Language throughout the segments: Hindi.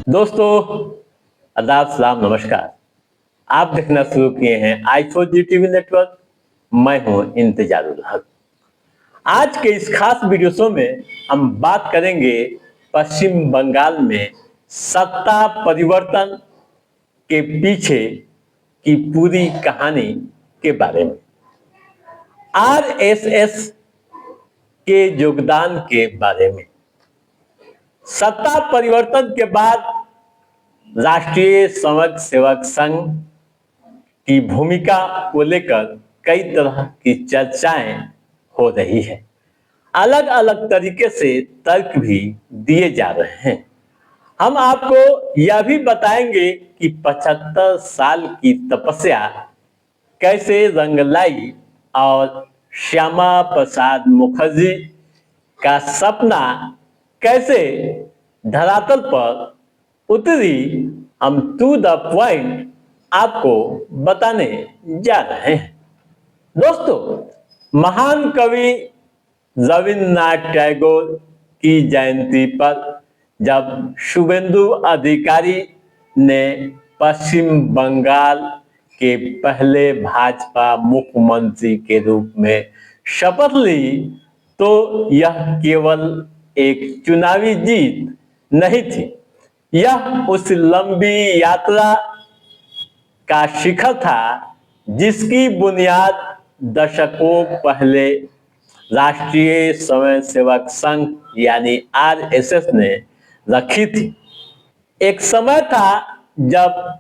दोस्तों, आदाब, सलाम, नमस्कार। आप देखना शुरू किए हैं आई4जी टीवी नेटवर्क। मैं हूं इंतजारुल हक। आज के इस खास वीडियो शो में हम बात करेंगे पश्चिम बंगाल में सत्ता परिवर्तन के पीछे की पूरी कहानी के बारे में, आरएसएस के योगदान के बारे में। सत्ता परिवर्तन के बाद राष्ट्रीय स्वयं सेवक संघ की भूमिका को लेकर कई तरह की चर्चाएं हो रही है। अलग अलग तरीके से तर्क भी दिए जा रहे हैं। हम आपको यह भी बताएंगे कि 75 साल की तपस्या कैसे रंग लाई और श्यामा प्रसाद मुखर्जी का सपना कैसे धरातल पर उतरी। हम टू द पॉइंट आपको बताने जा रहे हैं। दोस्तों, महान कवि रविन्द्रनाथ टैगोर की जयंती पर जब शुभेंदु अधिकारी ने पश्चिम बंगाल के पहले भाजपा मुख्यमंत्री के रूप में शपथ ली, तो यह केवल एक चुनावी जीत नहीं थी, यह उस लंबी यात्रा का शिखर था जिसकी बुनियाद दशकों पहले राष्ट्रीय स्वयं सेवक संघ यानी आरएसएस ने रखी थी। एक समय था जब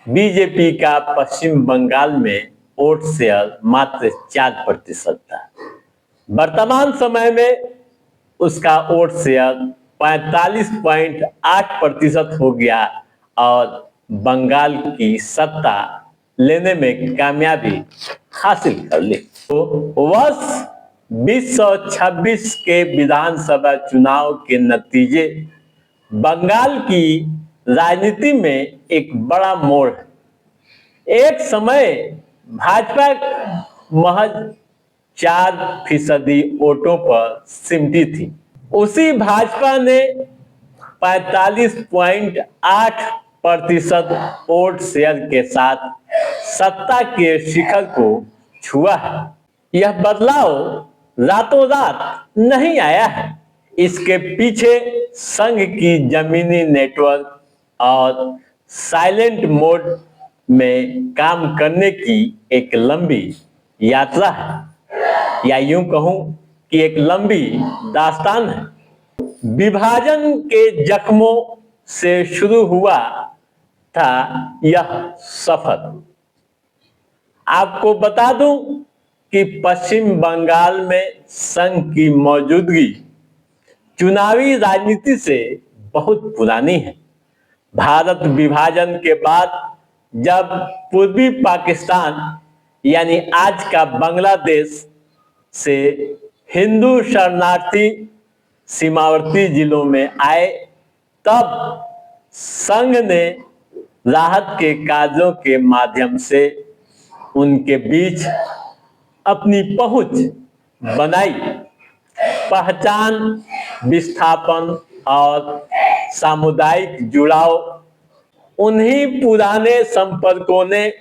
बीजेपी का पश्चिम बंगाल में वोट शेयर मात्र 4% था। वर्तमान समय में उसका वोट शेयर 45.8% हो गया और बंगाल की सत्ता लेने में कामयाबी हासिल कर ली। तो वर्ष 2026 के विधानसभा चुनाव के नतीजे बंगाल की राजनीति में एक बड़ा मोड़ है। एक समय भाजपा महज 4% वोटों पर सिमटी थी। उसी भाजपा ने 45.8% वोट शेयर के साथ सत्ता के शिखर को छुआ है। यह बदलाव रातों रात नहीं आया है। इसके पीछे संघ की जमीनी नेटवर्क और साइलेंट मोड में काम करने की एक लंबी यात्रा है, या यूं कहूं कि एक लंबी दास्तान है। विभाजन के जख्मों से शुरू हुआ था यह सफर। आपको बता दूं कि पश्चिम बंगाल में संघ की मौजूदगी चुनावी राजनीति से बहुत पुरानी है। भारत विभाजन के बाद जब पूर्वी पाकिस्तान यानी आज का बांग्लादेश से हिंदू शरणार्थी सीमावर्ती जिलों में आए, तब संघ ने राहत के कार्यों के माध्यम से उनके बीच अपनी पहुंच बनाई। पहचान, विस्थापन और सामुदायिक जुड़ाव, उन्हीं पुराने संपर्कों ने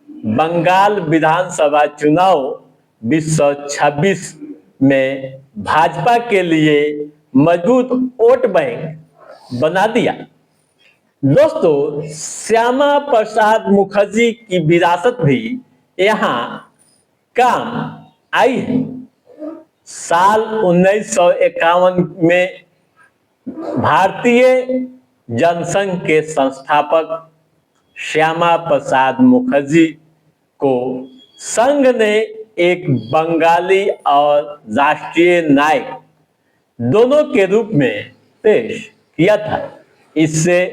बंगाल विधानसभा चुनाव 2026 में भाजपा के लिए मजबूत वोट बैंक बना दिया। दोस्तों, श्यामा प्रसाद मुखर्जी की विरासत भी यहाँ काम आई है। साल 1951 में भारतीय जनसंघ के संस्थापक श्यामा प्रसाद मुखर्जी को संघ ने एक बंगाली और राष्ट्रीय नायक दोनों के रूप में पेश किया था। इससे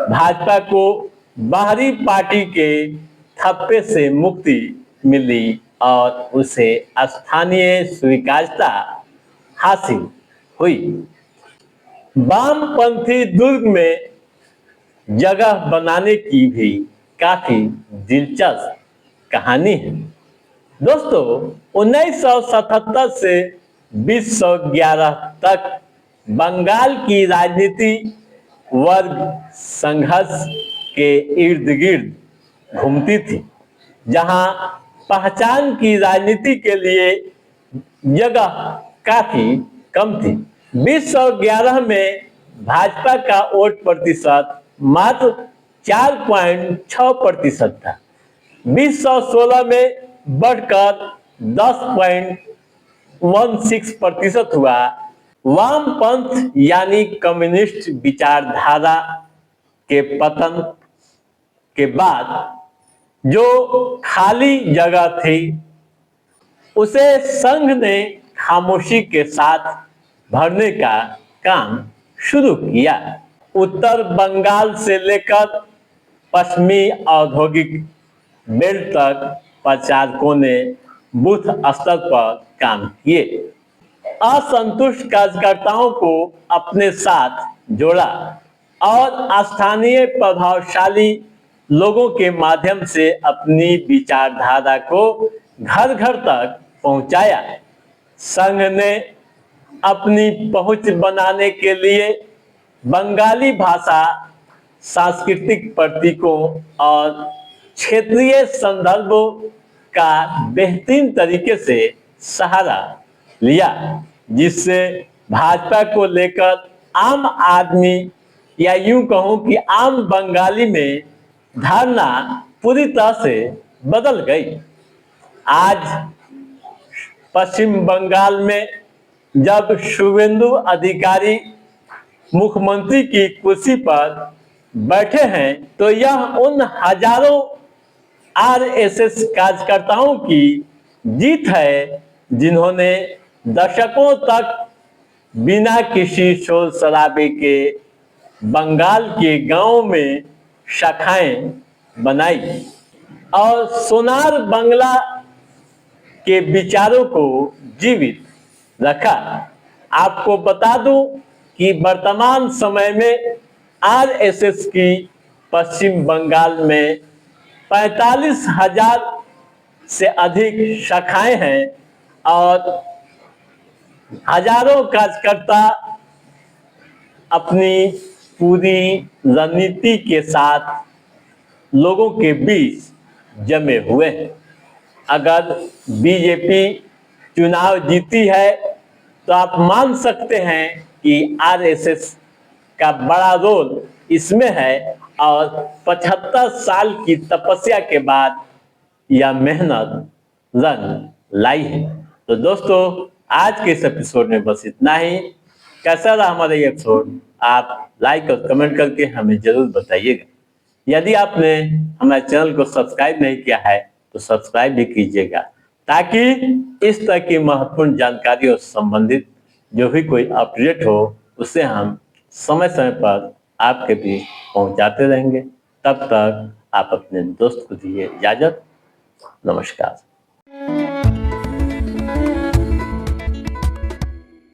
भाजपा को बाहरी पार्टी के थप्पे से मुक्ति मिली और उसे स्थानीय स्वीकार्यता हासिल हुई। वामपंथी दुर्ग में जगह बनाने की भी काफी दिलचस्प कहानी है। दोस्तों, 1977 से 2011 तक बंगाल की राजनीति वर्ग संघर्ष के इर्द गिर्द घूमती थी, जहां पहचान की राजनीति के लिए जगह काफी कम थी। 2011 में भाजपा का वोट प्रतिशत मात्र 4.6% था। 2016 में बढ़कर 10.16% हुआ। वामपंथ यानी कम्युनिस्ट विचारधारा के पतन के बाद जो खाली जगह थी उसे संघ ने खामोशी के साथ भरने का काम शुरू किया। उत्तर बंगाल से लेकर पश्चिमी औद्योगिक बेल्ट तक प्रचारकों ने बूथ स्तर पर काम किए, असंतुष्ट कार्यकर्ताओं को अपने साथ जोड़ा और स्थानीय प्रभावशाली लोगों के माध्यम से अपनी विचारधारा को घर घर तक पहुंचाया। संघ ने अपनी पहुंच बनाने के लिए बंगाली भाषा, सांस्कृतिक प्रतीकों और क्षेत्रीय संदर्भों का बेहतरीन तरीके से सहारा लिया, जिससे भाजपा को लेकर आम आदमी या यूं कहूं कि आम बंगाली में धारणा पूरी तरह से बदल गई। आज पश्चिम बंगाल में जब शुभेंदु अधिकारी मुख्यमंत्री की कुर्सी पर बैठे हैं तो यह उन हजारों आरएसएस कार्यकर्ताओं की जीत है जिन्होंने दशकों तक बिना किसी शोर शराबे के बंगाल के गांवों में शाखाएं बनाई और सोनार बंगला के विचारों को जीवित रखा। आपको बता दूं कि वर्तमान समय में आरएसएस की पश्चिम बंगाल में 45,000 से अधिक शाखाएं हैं और हजारों कार्यकर्ता अपनी पूरी रणनीति के साथ लोगों के बीच जमे हुए हैं। अगर बीजेपी चुनाव जीती है तो आप मान सकते हैं कि आरएसएस का बड़ा रोल इसमें है और 75 साल की तपस्या के बाद यह मेहनत रंग लाई है। तो दोस्तों, आज के इस एपिसोड में बस इतना ही। कैसा रहा हमारा ये एपिसोड आप लाइक और कमेंट करके हमें जरूर बताइएगा। यदि आपने हमारे चैनल को सब्सक्राइब नहीं किया है तो सब्सक्राइब भी कीजिएगा, ताकि इस तरह की महत्वपूर्ण जानकारी और संबंधित जो भी कोई अपडेट हो उसे हम समय समय पर आपके बीच पहुंचाते रहेंगे। तब तक आप अपने दोस्त को दीजिए इजाजत। नमस्कार।